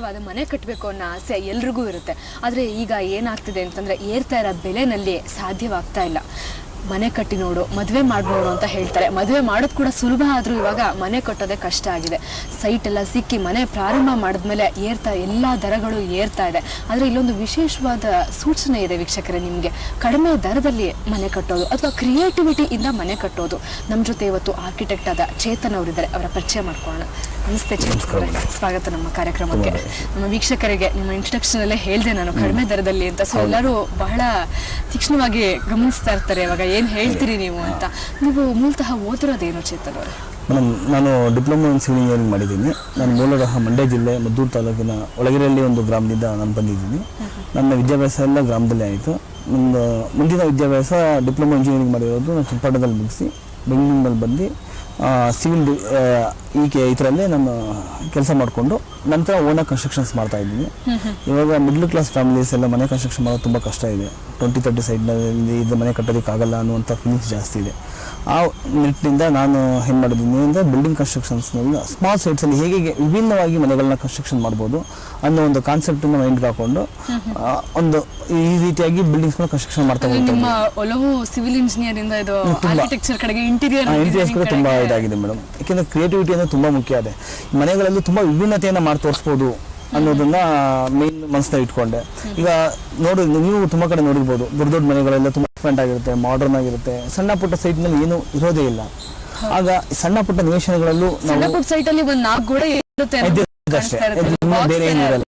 ಸುಂದರವಾದ ಮನೆ ಕಟ್ಟಬೇಕು ಅನ್ನೋ ಆಸೆ ಎಲ್ರಿಗೂ ಇರುತ್ತೆ. ಆದರೆ ಈಗ ಏನಾಗ್ತಿದೆ ಅಂತಂದರೆ ಏರ್ತಾ ಇರೋ ಬೆಲೆನಲ್ಲಿ ಸಾಧ್ಯವಾಗ್ತಾ ಇಲ್ಲ. ಮನೆ ಕಟ್ಟಿ ನೋಡು, ಮದುವೆ ಮಾಡ್ಬೋಡು ಅಂತ ಹೇಳ್ತಾರೆ. ಮದುವೆ ಮಾಡೋದು ಕೂಡ ಸುಲಭ ಆದರೂ ಇವಾಗ ಮನೆ ಕಟ್ಟೋದೇ ಕಷ್ಟ ಆಗಿದೆ. ಸೈಟ್ ಎಲ್ಲ ಸಿಕ್ಕಿ ಮನೆ ಪ್ರಾರಂಭ ಮಾಡಿದ್ಮೇಲೆ ಎಲ್ಲ ದರಗಳು ಏರ್ತಾ ಇದೆ. ಆದರೆ ಇಲ್ಲೊಂದು ವಿಶೇಷವಾದ ಸೂಚನೆ ಇದೆ ವೀಕ್ಷಕರೇ ನಿಮಗೆ. ಕಡಿಮೆ ದರದಲ್ಲಿ ಮನೆ ಕಟ್ಟೋದು ಅಥವಾ ಕ್ರಿಯೇಟಿವಿಟಿಯಿಂದ ಮನೆ ಕಟ್ಟೋದು. ನಮ್ಮ ಜೊತೆ ಇವತ್ತು ಆರ್ಕಿಟೆಕ್ಟ್ ಆದ ಚೇತನ್ ಅವರಿದ್ದಾರೆ. ಅವರ ಪರಿಚಯ ಮಾಡ್ಕೊಳ್ಳೋಣ. ನಮಸ್ತೆ ಚೇತನ್, ಸ್ವಾಗತ ನಮ್ಮ ಕಾರ್ಯಕ್ರಮಕ್ಕೆ. ನಮ್ಮ ವೀಕ್ಷಕರಿಗೆ ನಿಮ್ಮ ಇಂಟ್ರಡಕ್ಷನ್ ಅಲ್ಲೇ ಹೇಳಿದೆ ನಾನು ಕಡಿಮೆ ದರದಲ್ಲಿ ಅಂತ. ಸೊ ಎಲ್ಲರೂ ಬಹಳ ತೀಕ್ಷ್ಣವಾಗಿ ಗಮನಿಸ್ತಾ ಇರ್ತಾರೆ ಇವಾಗ ಏನು ಹೇಳ್ತೀರಿ ನೀವು ಅಂತ. ನೀವು ಮೂಲತಃ ಓದಿರೋದೇನು ಚೇತನ್ ಅವರೇ? ಮೇಡಮ್, ನಾನು ಡಿಪ್ಲೊಮಾ ಇನ್ ಸಿವಿಲ್ ಇಂಜಿನಿಯರಿಂಗ್ ಮಾಡಿದ್ದೀನಿ. ನಾನು ಮೂಲತಃ ಮಂಡ್ಯ ಜಿಲ್ಲೆ ಮದ್ದೂರು ತಾಲೂಕಿನ ಒಳಗೆರೆಯಲ್ಲಿ ಒಂದು ಗ್ರಾಮದಿಂದ ನಾನು ಬಂದಿದ್ದೀನಿ. ನನ್ನ ವಿದ್ಯಾಭ್ಯಾಸ ಎಲ್ಲ ಗ್ರಾಮದಲ್ಲೇ ಆಯಿತು. ನನ್ನ ಮುಂದಿನ ವಿದ್ಯಾಭ್ಯಾಸ ಡಿಪ್ಲೊಮಾ ಇಂಜಿನಿಯರಿಂಗ್ ಮಾಡಿರೋದು ನಾನು ಚನ್ನಪಟ್ಟಣದಲ್ಲಿ ಮುಗಿಸಿ ಬೆಂಗಳೂರಿನಲ್ಲಿ ಬಂದು ಸಿವಿಲ್ ಇದರಲ್ಲೇ ನಾನು ಕೆಲಸ ಮಾಡಿಕೊಂಡು ನಂತರ ಓನಾಗಿ ಕನ್ಸ್ಟ್ರಕ್ಷನ್ಸ್ ಮಾಡ್ತಾ ಇದ್ದೀನಿ. ಇವಾಗ ಮಿಡ್ಲ್ ಕ್ಲಾಸ್ ಫ್ಯಾಮಿಲೀಸ್ ಎಲ್ಲ ಮನೆ ಕನ್ಸ್ಟ್ರಕ್ಷನ್ ಮಾಡೋದು ತುಂಬ ಕಷ್ಟ ಇದೆ. 20-30 ಸೈಡ್ನಲ್ಲಿ ಇದು ಮನೆ ಕಟ್ಟೋದಕ್ಕಾಗಲ್ಲ ಅನ್ನುವಂಥ ಫೀಲಿಂಗ್ಸ್ ಜಾಸ್ತಿ ಇದೆ. ಆ ನಿಟ್ಟಿನಿಂದ ನಾನು ಏನು ಮಾಡಿದ್ದೀನಿ ಅಂದರೆ ಬಿಲ್ಡಿಂಗ್ ಕನ್ಸ್ಟ್ರಕ್ಷನ್ಸ್ನೆಲ್ಲ ಸ್ಮಾಲ್ ಸೈಟ್ಸಲ್ಲಿ ಹೇಗೆ ವಿಭಿನ್ನವಾಗಿ ಮನೆಗಳನ್ನ ಕನ್ಸ್ಟ್ರಕ್ಷನ್ ಮಾಡ್ಬೋದು ಅನ್ನೋ ಒಂದು ಕಾನ್ಸೆಪ್ಟನ್ನು ಮೈಂಡ್ಗೆ ಹಾಕೊಂಡು ಒಂದು ಈ ರೀತಿಯಾಗಿ ಬಿಲ್ಡಿಂಗ್ಸ್ನ ಕನ್ಸ್ಟ್ರಕ್ಷನ್ ಮಾಡ್ತಾ ಹೋಗ್ತೀನಿ. ನಿಮ್ಮ ಒಲವು ಸಿವಿಲ್ ಇಂಜಿನಿಯರಿಂದ ಇದು ಆರ್ಕಿಟೆಕ್ಚರ್ ಕಡೆಗೆ ಇಂಟೀರಿಯರ್ ಕೂಡ ತುಂಬ ಇದಾಗಿದೆ ಮೇಡಮ್. ಯಾಕೆಂದರೆ ಕ್ರಿಯೇಟಿವಿಟಿ ಅಂದರೆ ತುಂಬ ಮುಖ್ಯ ಇದೆ. ಮನೆಗಳಲ್ಲಿ ತುಂಬ ವಿಭಿನ್ನತೆಯನ್ನು ಮಾಡಿ ತೋರಿಸ್ಬೋದು ಅನ್ನೋದನ್ನ ಮೇನ್ ಮನಸ್ಸಲ್ಲಿ ಇಟ್ಕೊಂಡೆ. ಈಗ ನೀವು ತುಂಬ ಕಡೆ ನೋಡಿರ್ಬೋದು, ದೊಡ್ಡ ದೊಡ್ಡ ಮನೆಗಳೆಲ್ಲ ತುಂಬ ಡಿಫ್ರೆಂಟ್ ಆಗಿರುತ್ತೆ, ಮಾಡರ್ನ್ ಆಗಿರುತ್ತೆ. ಸಣ್ಣ ಪುಟ್ಟ ಸೈಟ್ನಲ್ಲಿ ಏನೂ ಇರೋದೇ ಇಲ್ಲ. ಆಗ ಸಣ್ಣ ಪುಟ್ಟ ನಿವೇಶನಗಳಲ್ಲೂ ಬೇರೆ ಏನಿರಲ್ಲ.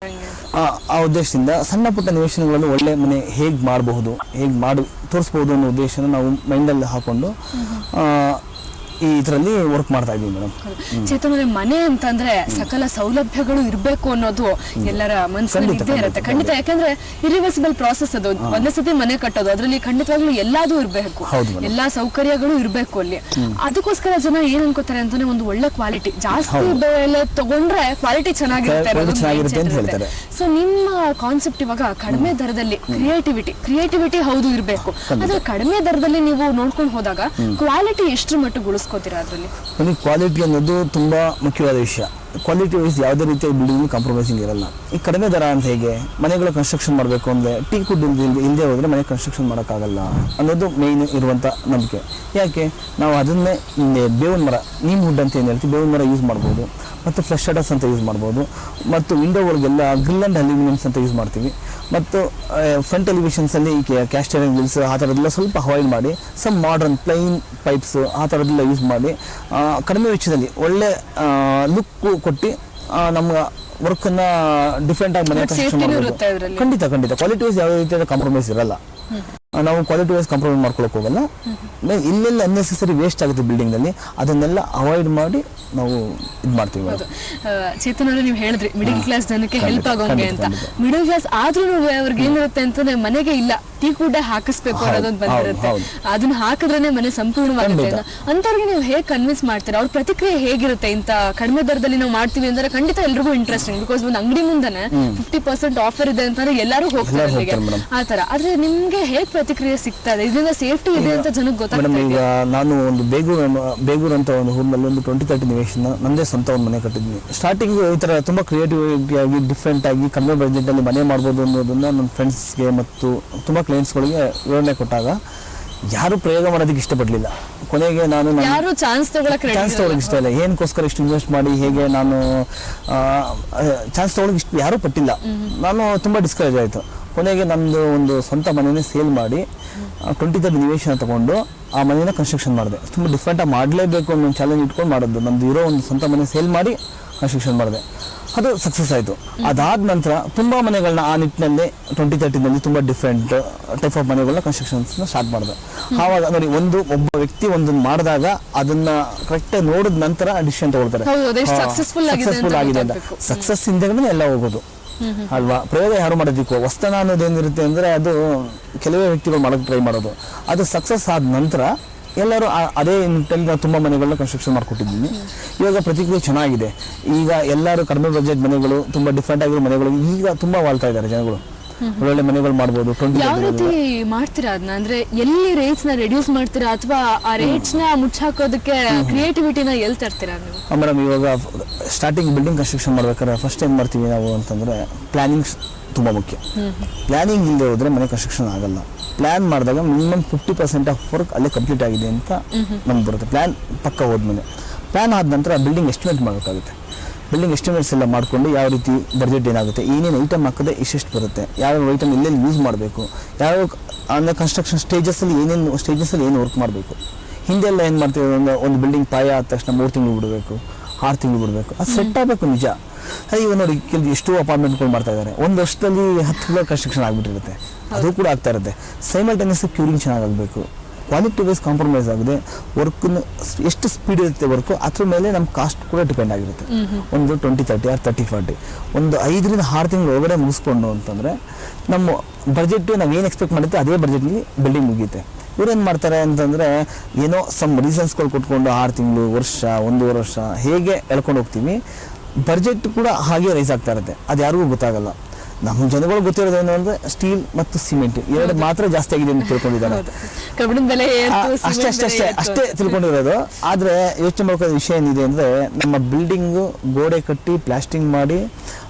ಆ ಉದ್ದೇಶದಿಂದ ಸಣ್ಣ ಪುಟ್ಟ ನಿವೇಶನಗಳನ್ನು ಒಳ್ಳೆ ಮನೆ ಹೇಗೆ ಮಾಡಬಹುದು, ಹೇಗೆ ತೋರಿಸ್ಬೋದು ಅನ್ನೋ ಉದ್ದೇಶನ ನಾವು ಮೈಂಡಲ್ಲಿ ಹಾಕೊಂಡು ಈ ಇದರಲ್ಲಿ ವರ್ಕ್ ಮಾಡ್ತಾ ಇದ್ದೀವಿ ಮೇಡಮ್. ಚೇತನ್, ಮನೆ ಅಂತಂದ್ರೆ ಸಕಲ ಸೌಲಭ್ಯಗಳು ಇರಬೇಕು ಅನ್ನೋದು ಎಲ್ಲರ ಮನಸ್ಸಲ್ಲಿ ಇದ್ದೇ ಇರುತ್ತೆ ಖಂಡಿತ. ಯಾಕಂದ್ರೆ ಇರಿವರ್ಸಿಬಲ್ ಪ್ರಾಸೆಸ್ ಅದು. ಒಂದೇ ಸತಿ ಮನೆ ಕಟ್ಟೋದು, ಅದರಲ್ಲಿ ಖಂಡಿತವಾಗ್ಲೂ ಎಲ್ಲದೂ ಇರಬೇಕು, ಎಲ್ಲಾ ಸೌಕರ್ಯಗಳು ಇರಬೇಕು ಅಲ್ಲಿ. ಅದಕ್ಕೋಸ್ಕರ ಜನ ಏನ್ ಅನ್ಕೋತಾರೆ ಅಂತಂದ್ರೆ ಒಂದು ಒಳ್ಳೆ ಕ್ವಾಲಿಟಿ, ಜಾಸ್ತಿ ಬೆಲೆ ತಗೊಂಡ್ರೆ ಕ್ವಾಲಿಟಿ ಚೆನ್ನಾಗಿರುತ್ತೆ. ಸೊ ನಿಮ್ಮ ಕಾನ್ಸೆಪ್ಟ್ ಇವಾಗ ಕಡಿಮೆ ದರದಲ್ಲಿ ಕ್ರಿಯೇಟಿವಿಟಿ ಹೌದು ಇರಬೇಕು. ಆದ್ರೆ ಕಡಿಮೆ ದರದಲ್ಲಿ ನೀವು ನೋಡ್ಕೊಂಡು ಹೋದಾಗ ಕ್ವಾಲಿಟಿ ಎಷ್ಟರ ಮಟ್ಟಿಗೆ ಅದರಲ್ಲಿ ಕ್ವಾಲಿಟಿ ಅನ್ನೋದು ತುಂಬಾ ಮುಖ್ಯವಾದ ವಿಷಯ. ಕ್ವಾಲಿಟಿ ವೈಸ್ ಯಾವುದೇ ರೀತಿಯ ಬಿಲ್ಡಿಂಗ್ ಕಾಂಪ್ರಮೈಸಿಂಗ್ ಇರಲ್ಲ. ಈ ಕಡಿಮೆ ದರ ಅಂತ ಹೇಗೆ ಮನೆಗಳ ಕನ್ಸ್ಟ್ರಕ್ಷನ್ ಮಾಡಬೇಕು ಅಂದರೆ ಟೀ ಕುಡ್ ಇಲ್ಲದೆ ಹೋದರೆ ಮನೆ ಕನ್ಸ್ಟ್ರಕ್ಷನ್ ಮಾಡೋಕ್ಕಾಗಲ್ಲ ಅನ್ನೋದು ಮೇಯ್ನ್ ಇರುವಂಥ ನಂಬಿಕೆ. ಯಾಕೆ ನಾವು ಅದನ್ನೇ ಬೇವಿನ ಮರ, ನೀಮ್ ವುಡ್ ಅಂತ ಏನು ಹೇಳ್ತೀವಿ, ಬೇವಿನ ಮರ ಯೂಸ್ ಮಾಡ್ಬೋದು. ಮತ್ತು ಫ್ಲಶ್ ಶಟರ್ಸ್ ಅಂತ ಯೂಸ್ ಮಾಡ್ಬೋದು. ಮತ್ತು ವಿಂಡೋಗಳಿಗೆಲ್ಲ ಗ್ರಿಲ್ ಆ್ಯಂಡ್ ಅಲ್ಯೂಮಿನಿಯಮ್ಸ್ ಅಂತ ಯೂಸ್ ಮಾಡ್ತೀವಿ. ಮತ್ತು ಫ್ರಂಟ್ ಎಲಿವೇಷನ್ಸಲ್ಲಿ ಈ ಕ್ಯಾಸ್ಟ್ ಐರನ್ ಗ್ರಿಲ್ಸ್ ಆ ಥರದ್ದೆಲ್ಲ ಸ್ವಲ್ಪ ಅವಾಯ್ಡ್ ಮಾಡಿ ಸಮ್ ಮಾಡರ್ನ್ ಪ್ಲೈನ್ ಪೈಪ್ಸ್ ಆ ಥರದ್ದೆಲ್ಲ ಯೂಸ್ ಮಾಡಿ ಕಡಿಮೆ ವೆಚ್ಚದಲ್ಲಿ ಒಳ್ಳೆ ಲುಕ್ ಕೊಟ್ಟು ನಮ್ಮ ವರ್ಕನ್ನು ಡಿಫ್ರೆಂಟ್ ಆಗಿ ಮನೆ ಕನ್ಸ್ಟ್ರಕ್ಷನ್ ಮಾಡಬೇಕು. ಖಂಡಿತ ಕ್ವಾಲಿಟಿ ವೈಸ್ ಯಾವುದೇ ರೀತಿಯಾದ ಕಾಂಪ್ರಮೈಸ್ ಇರಲ್ಲ. ನಾವು ಕ್ವಾಲಿಟಿ ವೈಸ್ ಕಾಂಪ್ರಮೈಸ್ ಮಾಡ್ಕೊಳಕ್ ಹೋಗಲ್ಲ. ಇಲ್ಲೆಲ್ಲ ಅನ್ನೆಸೆಸರಿ ವೇಸ್ಟ್ ಆಗುತ್ತೆ ಬಿಲ್ಡಿಂಗ್ ನಲ್ಲಿ, ಅದನ್ನೆಲ್ಲ ಅವಾಯ್ಡ್ ಮಾಡಿ ನಾವು ಇದು ಮಾಡ್ತೀವಿ. ಚೇತನ್ ಅವರು ನೀವು ಹೇಳಿದ್ರಿ ಮಿಡಲ್ ಕ್ಲಾಸ್ ಜನಕ್ಕೆ ಹೆಲ್ಪ್ ಆಗೋಂಗೆ ಅಂತ. ಮಿಡಲ್ ಕ್ಲಾಸ್ ಆದ್ರೂ ಅವ್ರಿಗೆ ಏನಿರುತ್ತೆ ಅಂತಂದ್ರೆ ಮನೆಗೆ ಇಲ್ಲ ಟೀ ಕೂಡ ಹಾಕಿಸ್ಬೇಕು ಅನ್ನೋದೊಂದು ಬಂದಿರುತ್ತೆ. ಅದನ್ನ ಹಾಕಿದ್ರೆ ಮನೆ ಸಂಪೂರ್ಣವಾಗುತ್ತೆ. ಅಂತವ್ರಿಗೆ ನೀವು ಹೇಗೆ ಕನ್ವಿನ್ಸ್ ಮಾಡ್ತೀರಾ? ಅವ್ರ ಪ್ರತಿಕ್ರಿಯೆ ಹೇಗಿರುತ್ತೆ? ಇಂತ ಕಡಿಮೆ ದರದಲ್ಲಿ ನಾವು ಮಾಡ್ತೀವಿ ಅಂದ್ರೆ ಖಂಡಿತ ಎಲ್ರಿಗೂ ಇಂಟ್ರೆಸ್ಟಿಂಗ್. ಬಿಕಾಸ್ ಒಂದು ಅಂಗಡಿ ಮುಂದೆನೆ 50% ಆಫರ್ ಇದೆ ಅಂತಂದ್ರೆ ಎಲ್ಲರೂ ಹೋಗ್ತಾರೆ ಆತರ. ಆದ್ರೆ ನಿಮ್ಗೆ ಹೇಗೆ ಪ್ರತಿಕ್ರಿಯೆ ಸಿಗ್ತಾ ಇದೆ? ಇದರಿಂದ ಸೇಫ್ಟಿ ಇದೆ ಅಂತ ಜನಕ್ಕೆ ಗೊತ್ತಾಗ್ತದೆ. ಈಗ ನಾನು ಒಂದು ಬೇಗೂರು ಅಂತ ಒಂದು ಊರಿನಲ್ಲಿ ಒಂದು 20-30 ನಿವೇಶನ ನಂದೇ ಸ್ವಂತ ಒಂದು ಮನೆ ಕಟ್ಟಿದ್ದೀನಿ. ಸ್ಟಾರ್ಟಿಂಗ್ ಈ ತರ ತುಂಬಾ ಕ್ರಿಯೇಟಿವ್ ಆಗಿ ಡಿಫ್ರೆಂಟ್ ಆಗಿ ಕಡಿಮೆ ಬಜೆಟ್ ಅಲ್ಲಿ ಮನೆ ಮಾಡ್ಬೋದು ಅನ್ನೋದನ್ನ ನನ್ನ ಫ್ರೆಂಡ್ಸ್ಗೆ ಮತ್ತು ತುಂಬಾ ಕ್ಲೈಂಟ್ಸ್ಗಳಿಗೆ ವಿವರಣೆ ಕೊಟ್ಟಾಗ ಯಾರು ಪ್ರಯೋಗ ಮಾಡೋದಕ್ಕೆ ಇಷ್ಟಪಡಲಿಲ್ಲ. ಕೊನೆಗೆ ನಾನು ಚಾನ್ಸ್ ತಗೊಳಕ್ಕೆ ಇಷ್ಟ ಇಲ್ಲ. ಏನಕ್ಕೋಸ್ಕರ ಇಷ್ಟು ಇನ್ವೆಸ್ಟ್ ಮಾಡಿ ಹೇಗೆ ನಾನು ಚಾನ್ಸ್ ತಗೊಳಕ್ಕೆ ಇಷ್ಟು ಯಾರೂ ಪಟ್ಟಿಲ್ಲ. ನಾನು ತುಂಬ ಡಿಸ್ಕರೇಜ್ ಆಯಿತು. ಕೊನೆಗೆ ನಮ್ಮದು ಒಂದು ಸ್ವಂತ ಮನೆಯೇ ಸೇಲ್ ಮಾಡಿ 20-30 ನಿವೇಶನ ತಗೊಂಡು ಆ ಮನೆಯ ಕನ್ಸ್ಟ್ರಕ್ಷನ್ ಮಾಡಿದೆ. ತುಂಬ ಡಿಫ್ರೆಂಟಾಗಿ ಮಾಡಲೇಬೇಕು ಅನ್ನೋ ಚಾಲೆಂಜ್ ಇಟ್ಕೊಂಡು ಮಾಡೋದು. ನಮ್ಮದು ಇರೋ ಒಂದು ಸ್ವಂತ ಮನೆ ಸೇಲ್ ಮಾಡಿ ಕನ್ಸ್ಟ್ರಕ್ಷನ್ ಮಾಡಿದೆ. ಅದು ಸಕ್ಸಸ್ ಆಯಿತು. ಅದಾದ ನಂತರ ತುಂಬ ಮನೆಗಳನ್ನ ಆ ನಿಟ್ಟಿನಲ್ಲಿ 20-30ನಲ್ಲಿ ತುಂಬ ಡಿಫ್ರೆಂಟ್ ಟೈಪ್ ಆಫ್ ಮನೆಗಳನ್ನ ಕನ್ಸ್ಟ್ರಕ್ಷನ್ಸ್ನ ಸ್ಟಾರ್ಟ್ ಮಾಡಿದೆ. ಆವಾಗ ನೋಡಿ, ಒಬ್ಬ ವ್ಯಕ್ತಿ ಒಂದನ್ನು ಮಾಡಿದಾಗ ಅದನ್ನ ಕರೆಕ್ಟಾಗಿ ನೋಡಿದ ನಂತರ ಡಿಸಿಷನ್ ತಗೊಳ್ತಾರೆ ಸಕ್ಸಸ್ಫುಲ್ ಆಗಿದೆ ಅಂತ. ಸಕ್ಸಸ್ ಇಂದ ಎಲ್ಲ ಹೋಗೋದು ಅಲ್ವಾ? ಪ್ರಯೋಗ ಯಾರು ಮಾಡೋದಿಕ್ಕೋ ಹೊಸ್ತನ ಅನ್ನೋದೇನಿರುತ್ತೆ ಅಂದರೆ ಅದು ಕೆಲವೇ ವ್ಯಕ್ತಿಗಳು ಮಾಡೋಕ್ಕೆ ಟ್ರೈ ಮಾಡೋದು. ಅದು ಸಕ್ಸಸ್ ಆದ ನಂತರ ಎಲ್ಲರೂ ಅದೇ ನಿಟ್ಟಲ್ಲಿ ನಾವು ತುಂಬ ಮನೆಗಳನ್ನ ಕನ್ಸ್ಟ್ರಕ್ಷನ್ ಮಾಡಿಕೊಟ್ಟಿದ್ದೀನಿ. ಇವಾಗ ಪ್ರತಿಕ್ರಿಯೆ ಚೆನ್ನಾಗಿದೆ. ಈಗ ಎಲ್ಲರೂ ಕಡಿಮೆ ಬಜೆಟ್ ಮನೆಗಳು, ತುಂಬ ಡಿಫ್ರೆಂಟ್ ಆಗಿರೋ ಮನೆಗಳು ಈಗ ತುಂಬ ವಾಳ್ತಾ ಇದ್ದಾರೆ ಜನಗಳು. ಒಳ್ಳೊಳ್ಳೆ ಮನೆಗಳು ಮಾಡ್ಬೋದು. ಯಾವ ರೀತಿ ಮಾಡ್ತೀರಾ ಅದನ್ನ? ಅಂದ್ರೆ ಎಲ್ಲಿ ರೇಟ್ಸ್ ನ ರೆಡ್ಯೂಸ್ ಮಾಡ್ತೀರಾ ಅಥವಾ ಆ ರೇಟ್ಸ್ ನ ಮುಚ್ಚಾಕೋದಕ್ಕೆ ಕ್ರಿಯೇಟಿವಿಟಿನ ಎಲ್ಲಿ ತರ್ತೀರಾ ನೀವು? ಮೇಡಮ್, ಇವಾಗ ಸ್ಟಾರ್ಟಿಂಗ್ ಬಿಲ್ಡಿಂಗ್ ಕನ್ಸ್ಟ್ರಕ್ಷನ್ ಮಾಡ್ಬೇಕಾದ್ರೆ ಫಸ್ಟ್ ಏನ್ ಮಾಡ್ತೀವಿ ನಾವು ಅಂತಂದ್ರೆ ಪ್ಲಾನಿಂಗ್ಸ್ ತುಂಬಾ ಮುಖ್ಯ. ಪ್ಲಾನಿಂಗ್ ಇಲ್ಲದೆ ಹೋದ್ರೆ ಮನೆ ಕನ್ಸ್ಟ್ರಕ್ಷನ್ ಆಗಲ್ಲ. ಪ್ಲಾನ್ ಮಾಡಿದಾಗ ಮಿನಿಮಮ್ 50% ಆಫ್ ವರ್ಕ್ ಅಲ್ಲೇ ಕಂಪ್ಲೀಟ್ ಆಗಿದೆ ಅಂತ ನಮ್ಗೆ ಬರುತ್ತೆ. ಪ್ಲಾನ್ ಪಕ್ಕ ಹೋದ್ಮೇಲೆ ಪ್ಲಾನ್ ಆದ ನಂತರ ಬಿಲ್ಡಿಂಗ್ ಎಸ್ಟಿಮೇಟ್ ಮಾಡಬೇಕಾಗುತ್ತೆ. ಬಿಲ್ಡಿಂಗ್ ಎಸ್ಟಿಮೇಟ್ಸ್ ಎಲ್ಲ ಮಾಡಿಕೊಂಡು ಯಾವ ರೀತಿ ಬಜೆಟ್ ಏನಾಗುತ್ತೆ, ಏನೇನು ಐಟಮ್ ಹಾಕಿದ್ರೆ ಎಷ್ಟೆಷ್ಟು ಬರುತ್ತೆ, ಯಾವ್ಯಾವ ಐಟಮ್ ಎಲ್ಲೆಲ್ಲಿ ಯೂಸ್ ಮಾಡಬೇಕು, ಯಾವ ಅಂದರೆ ಕನ್ಸ್ಟ್ರಕ್ಷನ್ ಸ್ಟೇಜಸ್ಸಲ್ಲಿ ಏನೇನು ಸ್ಟೇಜಸ್ಸಲ್ಲಿ ಏನು ವರ್ಕ್ ಮಾಡಬೇಕು. ಹಿಂದೆಲ್ಲ ಏನು ಮಾಡ್ತೀವಿ, ಒಂದು ಬಿಲ್ಡಿಂಗ್ ಪಾಯ ಆದ ತಕ್ಷಣ 3 ತಿಂಗಳು ಬಿಡಬೇಕು, 6 ತಿಂಗಳು ಬಿಡಬೇಕು. ಅದು ಸೆಟ್ ಆಗಬೇಕು ನಿಜ. ಈಗ ನೋಡಿ, ಎಷ್ಟೋ ಅಪಾರ್ಟ್ಮೆಂಟ್ಗಳು ಮಾಡ್ತಾ ಇದ್ದಾರೆ, ಒಂದು ವರ್ಷದಲ್ಲಿ 10 ಫ್ಲೋರ್ ಕನ್ಸ್ಟ್ರಕ್ಷನ್ ಆಗಿಬಿಟ್ಟಿರುತ್ತೆ. ಅದು ಕೂಡ ಆಗ್ತಾ ಇರುತ್ತೆ. ಸೈಮಲ್ಟೇನಿಯಸ್ ಕ್ಯೂರಿಂಗ್ ಚೆನ್ನಾಗಬೇಕು, ಕ್ವಾಲಿಟಿ ವೈಸ್ ಕಾಂಪ್ರಮೈಸ್ ಆಗಿದೆ, ವರ್ಕ್ನ ಎಷ್ಟು ಸ್ಪೀಡ್ ಇರುತ್ತೆ ವರ್ಕು ಅದ್ರ ಮೇಲೆ ನಮ್ಮ ಕಾಸ್ಟ್ ಕೂಡ ಡಿಪೆಂಡ್ ಆಗಿರುತ್ತೆ. ಒಂದು 20-30 ಆರ್ 30-40 ಒಂದು 5 ರಿಂದ 6 ತಿಂಗಳು ಒಳಗಡೆ ಮುಗಿಸ್ಕೊಂಡು ಅಂತಂದರೆ ನಮ್ಮ ಬಜೆಟ್ ನಾವು ಏನು ಎಕ್ಸ್ಪೆಕ್ಟ್ ಮಾಡಿರ್ತೀವಿ ಅದೇ ಬಜೆಟ್ಲಿ ಬಿಲ್ಡಿಂಗ್ ಮುಗಿಯುತ್ತೆ. ಇವ್ರೇನು ಮಾಡ್ತಾರೆ ಅಂತಂದರೆ ಏನೋ ಸಮ್ ರೀಸನ್ಸ್ಗಳು ಕೊಟ್ಕೊಂಡು 6 ತಿಂಗಳು, ವರ್ಷ, 1.5 ವರ್ಷ ಹೇಗೆ ಎಳ್ಕೊಂಡು ಹೋಗ್ತೀವಿ. ಬಜೆಟ್ ಕೂಡ ಹಾಗೆ ರೈಸ್ ಆಗ್ತಾ ಇರುತ್ತೆ, ಅದು ಯಾರಿಗೂ ಗೊತ್ತಾಗಲ್ಲ. ನಮ್ಮ ಜನಗಳು ಗೊತ್ತಿರೋದೇನು ಅಂದರೆ ಸ್ಟೀಲ್ ಮತ್ತು ಸಿಮೆಂಟ್ ಎರಡು ಮಾತ್ರ ಜಾಸ್ತಿ ಆಗಿದೆ ಅಂತ ತಿಳ್ಕೊಂಡಿದ್ದಾರೆ. ಅಷ್ಟೇ ತಿಳ್ಕೊಂಡಿರೋದು. ಆದರೆ ಯೋಚನೆ ಮಾಡ್ಕೊಳ್ಳೋ ವಿಷಯ ಏನಿದೆ ಅಂದರೆ, ನಮ್ಮ ಬಿಲ್ಡಿಂಗು ಗೋಡೆ ಕಟ್ಟಿ ಪ್ಲಾಸ್ಟಿಂಗ್ ಮಾಡಿ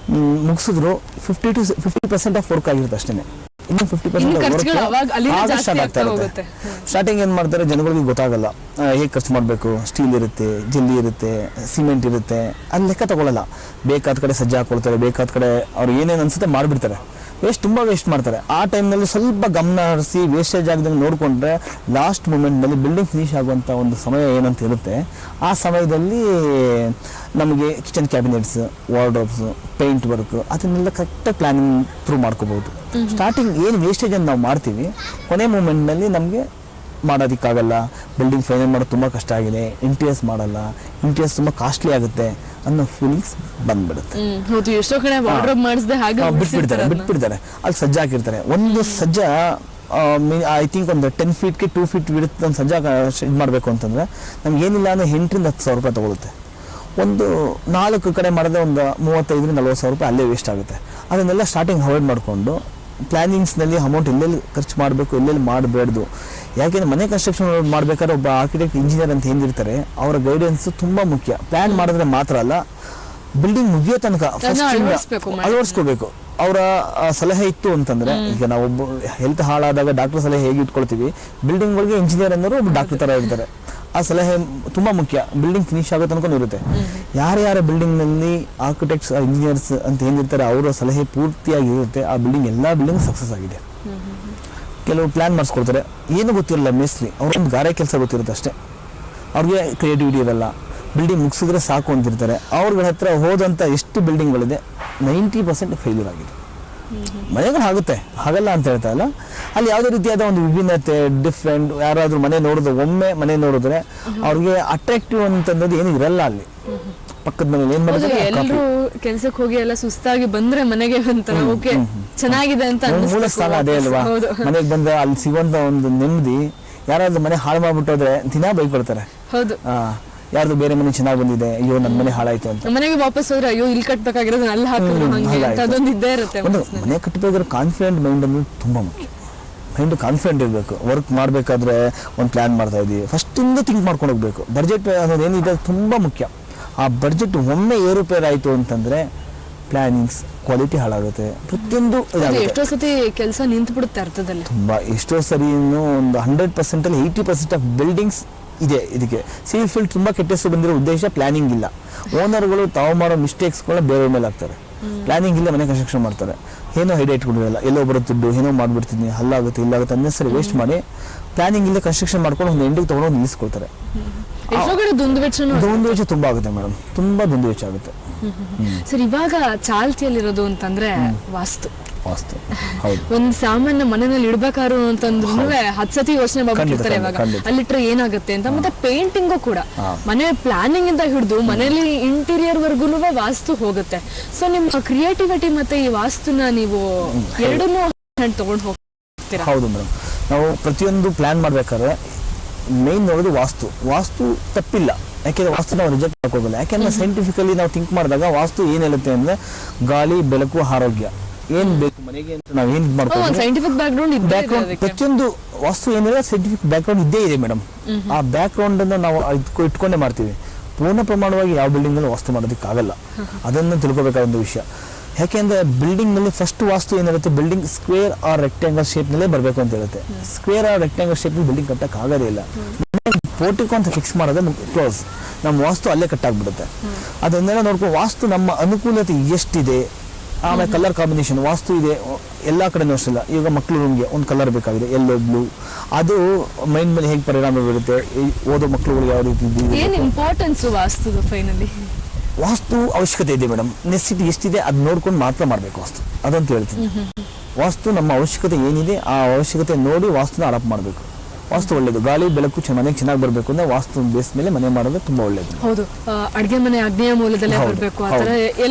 ಮುಗಿಸಿದ್ರು 50% ಆಫ್ ವರ್ಕ್ ಆಗಿರುತ್ತೆ ಅಷ್ಟೇ. ಇನ್ನು 50% ಸ್ಟಾರ್ಟ್ ಆಗ್ತಾ ಇರುತ್ತೆ. ಸ್ಟಾರ್ಟಿಂಗ್ ಏನು ಮಾಡ್ತಾರೆ, ಜನಗಳಿಗೆ ಗೊತ್ತಾಗಲ್ಲ ಹೇಗೆ ಖರ್ಚು ಮಾಡಬೇಕು. ಸ್ಟೀಲ್ ಇರುತ್ತೆ, ಜಲ್ಲಿ ಇರುತ್ತೆ, ಸಿಮೆಂಟ್ ಇರುತ್ತೆ, ಅಲ್ಲಿ ಲೆಕ್ಕ ತಗೊಳ್ಳಲ್ಲ. ಬೇಕಾದ ಕಡೆ ಸಜ್ಜೆ ಹಾಕೊಳ್ತಾರೆ, ಬೇಕಾದ ಕಡೆ ಅವ್ರು ಏನೇನು ಅನ್ಸುತ್ತೆ ಮಾಡಿಬಿಡ್ತಾರೆ. ತುಂಬ ವೇಸ್ಟ್ ಮಾಡ್ತಾರೆ. ಆ ಟೈಮ್ನಲ್ಲಿ ಸ್ವಲ್ಪ ಗಮನ ಹರಿಸಿ ವೇಸ್ಟೇಜ್ ಆಗದಂಗೆ ನೋಡಿಕೊಂಡ್ರೆ ಲಾಸ್ಟ್ ಮೂಮೆಂಟ್ನಲ್ಲಿ ಬಿಲ್ಡಿಂಗ್ ಫಿನಿಶ್ ಆಗುವಂಥ ಒಂದು ಸಮಯ ಏನಂತ ಇರುತ್ತೆ. ಆ ಸಮಯದಲ್ಲಿ ನಮಗೆ kitchen cabinets, wardrobes, paint work ಅದನ್ನೆಲ್ಲ ಕರೆಕ್ಟಾಗಿ ಪ್ಲಾನಿಂಗ್ ಥ್ರೂ ಮಾಡ್ಕೋಬಹುದು. ಸ್ಟಾರ್ಟಿಂಗ್ ಏನು ವೇಸ್ಟೇಜ್ ಅಂತ ನಾವು ಮಾಡ್ತೀವಿ, ಕೊನೆ ಮೂಮೆಂಟ್ನಲ್ಲಿ ನಮಗೆ ಮಾಡೋದಕ್ಕಾಗಲ್ಲ. ಬಿಲ್ಡಿಂಗ್ ಫೈನಲ್ ಮಾಡೋದು ತುಂಬ ಕಷ್ಟ ಆಗಿದೆ, ಇಂಟೀರಿಯರ್ಸ್ ಮಾಡಲ್ಲ, ಇಂಟೀರಿಯರ್ಸ್ ತುಂಬ ಕಾಸ್ಟ್ಲಿ ಆಗುತ್ತೆ ಅನ್ನೋ ಫೀಲಿಂಗ್ಸ್ ಬಂದ್ಬಿಡುತ್ತೆ. ಬಿಟ್ಬಿಡ್ತಾರೆ. ಅಲ್ಲಿ ಸಜ್ಜಾ ಹಾಕಿರ್ತಾರೆ. ಒಂದು ಸಜ್ಜಾ ಐ ಥಿಂಕ್ ಒಂದು 10 ಫೀಟ್ಗೆ 2 ಫೀಟ್ ಬಿಡುತ್ತೆ. ಒಂದು ಸಜ್ಜಾ ಇದು ಮಾಡಬೇಕು ಅಂತಂದರೆ ನಮ್ಗೆ ಏನಿಲ್ಲ ಅಂದರೆ 8 ರಿಂದ 10 ಸಾವಿರ ರೂಪಾಯಿ ತಗೊಳುತ್ತೆ. ಒಂದು 4 ಕಡೆ ಮಾಡಿದ್ರೆ ಒಂದು 35 ರಿಂದ 40 ಸಾವಿರ ರೂಪಾಯಿ ಅಲ್ಲೇ ವೇಸ್ಟ್ ಆಗುತ್ತೆ. ಅದನ್ನೆಲ್ಲ ಸ್ಟಾರ್ಟಿಂಗ್ ಅವಾಯ್ಡ್ ಮಾಡಿಕೊಂಡು ಪ್ಲಾನಿಂಗ್ಸ್ನಲ್ಲಿ ಅಮೌಂಟ್ ಎಲ್ಲೆಲ್ಲಿ ಖರ್ಚು ಮಾಡಬೇಕು, ಎಲ್ಲೆಲ್ಲಿ ಮಾಡಬೇಡ್ದು. ಯಾಕೆಂದರೆ ಮನೆ ಕನ್ಸ್ಟ್ರಕ್ಷನ್ ಮಾಡಬೇಕಾದ್ರೆ ಒಬ್ಬ ಆರ್ಕಿಟೆಕ್ಟ್, ಇಂಜಿನಿಯರ್ ಅಂತ ಏನಿರ್ತಾರೆ ಅವರ ಗೈಡೆನ್ಸ್ ತುಂಬ ಮುಖ್ಯ. ಪ್ಲಾನ್ ಮಾಡಿದ್ರೆ ಮಾತ್ರ ಅಲ್ಲ, ಬಿಲ್ಡಿಂಗ್ ಮುಗಿಯೋ ತನಕ ಅಳವಡಿಸ್ಕೋಬೇಕು. ಅವರ ಸಲಹೆ ಇತ್ತು ಅಂತಂದ್ರೆ, ಈಗ ನಾವೊಬ್ಬ ಹೆಲ್ತ್ ಹಾಳಾದಾಗ ಡಾಕ್ಟರ್ ಸಲಹೆ ಹೇಗೆ ಇಟ್ಕೊಳ್ತೀವಿ, ಬಿಲ್ಡಿಂಗ್ ಒಳಗೆ ಇಂಜಿನಿಯರ್ ಅನ್ನೋರು ಒಬ್ಬ ಡಾಕ್ಟರ್ ತರ ಇರ್ತಾರೆ. ಆ ಸಲಹೆ ತುಂಬಾ ಮುಖ್ಯ. ಬಿಲ್ಡಿಂಗ್ ಫಿನಿಶ್ ಆಗೋ ತನಕ ಇರುತ್ತೆ. ಯಾರ್ಯಾರ ಬಿಲ್ಡಿಂಗ್ ನಲ್ಲಿ ಆರ್ಕಿಟೆಕ್ಟ್ಸ್, ಇಂಜಿನಿಯರ್ಸ್ ಅಂತ ಏನಿರ್ತಾರೆ ಅವರ ಸಲಹೆ ಪೂರ್ತಿಯಾಗಿ ಇರುತ್ತೆ, ಆ ಬಿಲ್ಡಿಂಗ್ ಎಲ್ಲಾ ಬಿಲ್ಡಿಂಗ್ ಸಕ್ಸಸ್ ಆಗಿದೆ. ಕೆಲವು ಪ್ಲಾನ್ ಮಾಡಿಸ್ಕೊಳ್ತಾರೆ, ಏನು ಗೊತ್ತಿರಲ್ಲ ಮೇಸ್ತ್ರಿ, ಅವ್ರೊಂದು ಗಾರೆ ಕೆಲಸ ಗೊತ್ತಿರುತ್ತೆ ಅಷ್ಟೇ, ಅವ್ರಿಗೆ ಕ್ರಿಯೇಟಿವಿಟಿ ಇರಲ್ಲ. ಬಿಲ್ಡಿಂಗ್ ಮುಗಿಸಿದ್ರೆ ಸಾಕು ಅಂತಿರ್ತಾರೆ. ಅವ್ರಗಳ ಹತ್ರ ಹೋದಂಥ ಎಷ್ಟು ಬಿಲ್ಡಿಂಗ್ಗಳಿದೆ 90% ಫೇಲ್ಯೂರ್ ಆಗಿದೆ. ಮನೆಗಳು ಆಗುತ್ತೆ, ಹಾಗಲ್ಲ ಅಂತ ಹೇಳ್ತಾ ಇಲ್ಲ. ಅಲ್ಲಿ ಯಾವುದೇ ರೀತಿಯಾದ ಒಂದು ವಿಭಿನ್ನತೆ, ಡಿಫ್ರೆಂಟ್, ಯಾರಾದ್ರೂ ಮನೆ ನೋಡಿದ್ರೆ ಒಮ್ಮೆ ಮನೆ ನೋಡಿದ್ರೆ ಅವ್ರಿಗೆ ಅಟ್ರಾಕ್ಟಿವ್ ಅಂತಂದದ್ದು ಏನು ಇರಲ್ಲ. ಅಲ್ಲಿ ಪಕ್ಕದ ಮನೇಲಿ ಏನ್ ಮಾಡಿದ್ರೆ ಎಲ್ಲರೂ ಕೆಲ್ಸಕ್ಕೆ ಹೋಗಿ ಎಲ್ಲ ಸುಸ್ತಾಗಿ ಬಂದ್ರೆ ಮನೆಗೆ ಒಂಥರ ಓಕೆ ಚೆನ್ನಾಗಿದೆ ಅಂತ ಮೂಲ ಸ್ಥಾನ ಅದೇ ಅಲ್ವಾ. ಮನೆಗೆ ಬಂದ್ರೆ ಅಲ್ಲಿ ಸಿಗುವಂತ ಒಂದು ನೆಮ್ಮದಿ, ಯಾರಾದ್ರೂ ಮನೆ ಹಾಳು ಮಾಡ್ಬಿಟ್ಟೋದ್ರೆ ದಿನ ಬೈಕೊಳ್ತಾರೆ. ಹೌದು, ಯಾರ್ದು ಬೇರೆ ಮನೆ ಚೆನ್ನಾಗಿ ಬಂದಿದೆ, ಅಯ್ಯೋ ನನ್ನ ಮನೆ ಹಾಳಾಯ್ತು ಅಂತ. ಮನೆಗೆ ವಾಪಸ್ ಹೋದ್ರೆ ಅಯ್ಯೋ ಇಲ್ಲಿ ಕಟ್ಬೇಕಾಗಿರೋದು ಅಲ್ಲಿ ಹಾಕಿದ್ರೆ ಇದ್ದೇ ಇರುತ್ತೆ. ಮನೆ ಕಟ್ಟಬೇಕಾದ್ರೆ ಕಾನ್ಫಿಡೆಂಟ್ ಮೈಂಡ್ ಅನ್ನೋದು ತುಂಬಾ ಮುಖ್ಯ. ಮೈಂಡ್ ಕಾನ್ಫಿಡೆಂಟ್ ಇರಬೇಕು. ವರ್ಕ್ ಮಾಡಬೇಕಾದ್ರೆ ಒಂದು ಪ್ಲಾನ್ ಮಾಡ್ತಾ ಇದೀವಿ, ಫಸ್ಟ್ ಇಂದ ಥಿಂಕ್ ಮಾಡ್ಕೊಂಡು ಹೋಗ್ಬೇಕು. ಬಡ್ಜೆಟ್ ಅನ್ನೋದು ಏನಿದೆ ತುಂಬಾ ಮುಖ್ಯ. ಆ ಬಡ್ಜೆಟ್ ಒಮ್ಮೆ ಏರುಪೇರು ಆಯ್ತು ಅಂತಂದ್ರೆ ಪ್ಲಾನಿಂಗ್ಸ್ ಕ್ವಾಲಿಟಿ ಹಾಳಾಗುತ್ತೆ, ಪ್ರತಿಯೊಂದು ಎಷ್ಟೋ ಸತಿ ಕೆಲಸ ನಿಂತು ಬಿಡುತ್ತೆ ಅರ್ಥದಲ್ಲಿ. ತುಂಬಾ ಎಷ್ಟೋ ಸರಿ ಒಂದು 100% ಅಲ್ಲಿ 80% ಆಫ್ ಬಿಲ್ಡಿಂಗ್ಸ್ ಇದೆ. ಇದಕ್ಕೆ ಸಿವಿಲ್ ಫೀಲ್ಡ್ ತುಂಬಾ ಕೆಟ್ಟಷ್ಟು ಬಂದಿರೋ ಉದ್ದೇಶ ಪ್ಲಾನಿಂಗ್ ಇಲ್ಲ. ಓನರ್ಗಳು ತಾವು ಮಾಡೋ ಮಿಸ್ಟೇಕ್ಸ್ಗಳನ್ನ ಬೇರೆ ಮೇಲೆ ಹಾಕ್ತಾರೆ. ಪ್ಲಾನಿಂಗ್ ಇಲ್ಲ, ಮನೆ ಕನ್ಸ್ಟ್ರಕ್ಷನ್ ಮಾಡ್ತಾರೆ, ಏನೋ ಐಡಿಯಾ ಇಟ್ಕೊಂಡಿರಲ್ಲ, ಎಲ್ಲೋ ಬರೋ ದುಡ್ಡು ಏನೋ ಮಾಡ್ಬಿಡ್ತೀನಿ, ಹಲ್ಲಾಗುತ್ತೆ ಇಲ್ಲಾಗುತ್ತೆ ಅನ್ನೆಸರಿ ವೇಸ್ಟ್ ಮಾಡಿ ಪ್ಲಾನಿಂಗ್ ಇಲ್ಲ ಕನ್ಸ್ಟ್ರಕ್ಷನ್ ಮಾಡ್ಕೊಂಡು ಒಂದು ಎಂಡಿಗೆ ತಗೊಂಡು ನಿಲ್ಲಿಸ್ಕೊಳ್ತಾರೆ. ದುಂದು ವೆಚ್ಚ ತುಂಬಾ ಆಗುತ್ತೆ ಮೇಡಮ್, ತುಂಬಾ ದುಂದು ವೆಚ್ಚ ಆಗುತ್ತೆ. ಸರ್, ಇವಾಗ ಚಾಲ್ತಿಯಲ್ಲಿರೋದು ಅಂತಂದ್ರೆ ವಾಸ್ತು. ಹೌದು. ಒಂದ್ ಸಾಮಾನ್ಯ ಮನೆಯಲ್ಲಿ ಇಡ್ಬೇಕಾರು ಅಂತಂದ್ರೂ 10 ಸತಿ ಯೋಚನೆ ಮಾಡ್ಬಿಟ್ಟಿರ್ತಾರೆ ಇವಾಗ ಅಲ್ಲಿಟ್ರೆ ಏನಾಗುತ್ತೆ ಅಂತ. ಮತ್ತೆ ಪೇಂಟಿಂಗು ಕೂಡ ಮನೆ ಪ್ಲಾನಿಂಗ್ ಇಂದ ಹಿಡಿದು ಮನೆಯಲ್ಲಿ ಇಂಟೀರಿಯರ್ ವರ್ಗು ವಾಸ್ತು ಹೋಗುತ್ತೆ. ಸೊ ನಿಮ್ಮ ಕ್ರಿಯೇಟಿವಿಟಿ ಮತ್ತೆ ಈ ವಾಸ್ತುನ ನೀವು ಎರಡನ್ನೂ ತಗೊಂಡು ಹೋಗ್ತೀರಾ? ಹೌದು ಮೇಡಮ್, ನಾವು ಪ್ರತಿಯೊಂದು ಪ್ಲಾನ್ ಮಾಡ್ಬೇಕಾದ್ರೆ ಮೇನ್ ನೋಡೋದು ವಾಸ್ತು ತಪ್ಪಿಲ್ಲ. ಯಾಕೆಂದ್ರೆ ವಾಸ್ತು ನಾವು ರಿಜೆಕ್ಟ್ ಹಾಕೋದಿಲ್ಲ. ಯಾಕೆಂದ್ರೆ ಸೈಂಟಿಫಿಕಲಿ ನಾವು ಥಿಂಕ್ ಮಾಡಿದಾಗ ವಾಸ್ತು ಏನ್ ಹೇಳುತ್ತೆ ಅಂದ್ರೆ ಗಾಳಿ, ಬೆಳಕು, ಆರೋಗ್ಯ ಏನ್ ಬೇಕು ಮನೆಗೆ ಅಂತ ನಾವು ಏನ್ ಮಾಡ್ತೀವಿ ಸೈಂಟಿಫಿಕ್ ಬ್ಯಾಕ್ಗ್ರೌಂಡ್ ಬ್ಯಾಕ್ಗ್ರೌಂಡ್ ಪ್ರತಿಯೊಂದು ವಾಸ್ತು ಏನಿದೆ ಸೈಂಟಿಫಿಕ್ ಬ್ಯಾಕ್ಗ್ರೌಂಡ್ ಇದ್ದೇ ಇದೆ ಮೇಡಮ್. ಆ ಬ್ಯಾಕ್ಗ್ರೌಂಡ್ ಅನ್ನ ನಾವು ಇಟ್ಕೊಂಡೇ ಮಾಡ್ತೀವಿ. ಪೂರ್ಣ ಪ್ರಮಾಣವಾಗಿ ಯಾವ ಬಿಲ್ಡಿಂಗ್ ನಲ್ಲಿ ವಾಸ್ತು ಮಾಡೋದಕ್ಕಾಗಲ್ಲ. ಅದನ್ನು ತಿಳ್ಕೊಬೇಕಾದ ಒಂದು ವಿಷಯ. ಯಾಕೆಂದ್ರೆ ಬಿಲ್ಡಿಂಗ್ ನಲ್ಲಿ ಫಸ್ಟ್ ವಾಸ್ತು ಏನಿರುತ್ತೆ, building square or rectangle shape ನಲ್ಲೇ ಬರಬೇಕು ಅಂತ ಹೇಳುತ್ತೆ. Square or rectangle shape building ಕಟ್ಟಕ್ ಆಗೋದೇ ಇಲ್ಲ. ಪೋರ್ಟಿಕೋ ಅಂತ ಫಿಕ್ಸ್ ಮಾಡೋದೇ ಕ್ಲೋಸ್, ನಮ್ಮ ವಾಸ್ತು ಅಲ್ಲೇ ಕಟ್ಟಾಗ್ಬಿಡುತ್ತೆ. ಅದನ್ನೆಲ್ಲ ನೋಡ್ಕೊಂಡು ವಾಸ್ತು ನಮ್ಮ ಅನುಕೂಲತೆ ಎಷ್ಟಿದೆ, ಆಮೇಲೆ ಕಲರ್ ಕಾಂಬಿನೇಷನ್ ವಾಸ್ತು ಇದೆ ಎಲ್ಲ ಕಡೆನೂ ಅಷ್ಟಿಲ್ಲ. ಈಗ ಮಕ್ಕಳು ರೂಮ್ಗೆ ಒಂದು ಕಲರ್ ಬೇಕಾಗಿದೆ, ಎಲ್ಲೋ ಬ್ಲೂ, ಅದು ಮೈಂಡ್ ಮೇಲೆ ಹೇಗೆ ಪರಿಣಾಮ ಬೀರುತ್ತೆ, ಓದೋ ಮಕ್ಕಳುಗಳು ಯಾವ ರೀತಿ ಇಂಪಾರ್ಟೆನ್ಸ್ ವಾಸ್ತು ಫೈನಲಿ ವಾಸ್ತು ಅವಶ್ಯಕತೆ ಇದೆ ಮೇಡಮ್. ನೆಸಿಟಿ ಎಷ್ಟಿದೆ ಅದು ನೋಡ್ಕೊಂಡು ಮಾತ್ರ ಮಾಡಬೇಕು ವಾಸ್ತು, ಅದಂತ ಹೇಳ್ತೀನಿ. ವಾಸ್ತು ನಮ್ಮ ಅವಶ್ಯಕತೆ ಏನಿದೆ ಆ ಅವಶ್ಯಕತೆ ನೋಡಿ ವಾಸ್ತುನ ಅಡಾಪ್ಟ್ ಮಾಡಬೇಕು. ವಾಸ್ತು ಒಳ್ಳೇದು, ಗಾಳಿ ಬೆಳಕು ಮನೆಗೆ ಚೆನ್ನಾಗಿ ಬರಬೇಕು ಅಂದ್ರೆ ವಾಸ್ತು ಬೇಸ್ ಮೇಲೆ ಮನೆ ಮಾಡೋದು ತುಂಬಾ ಒಳ್ಳೇದು. ಹೌದು, ಅಡಿಗೆ ಮನೆ ಆಗ್ನೇಯ ಮೂಲದಲ್ಲೇ ಬರಬೇಕು,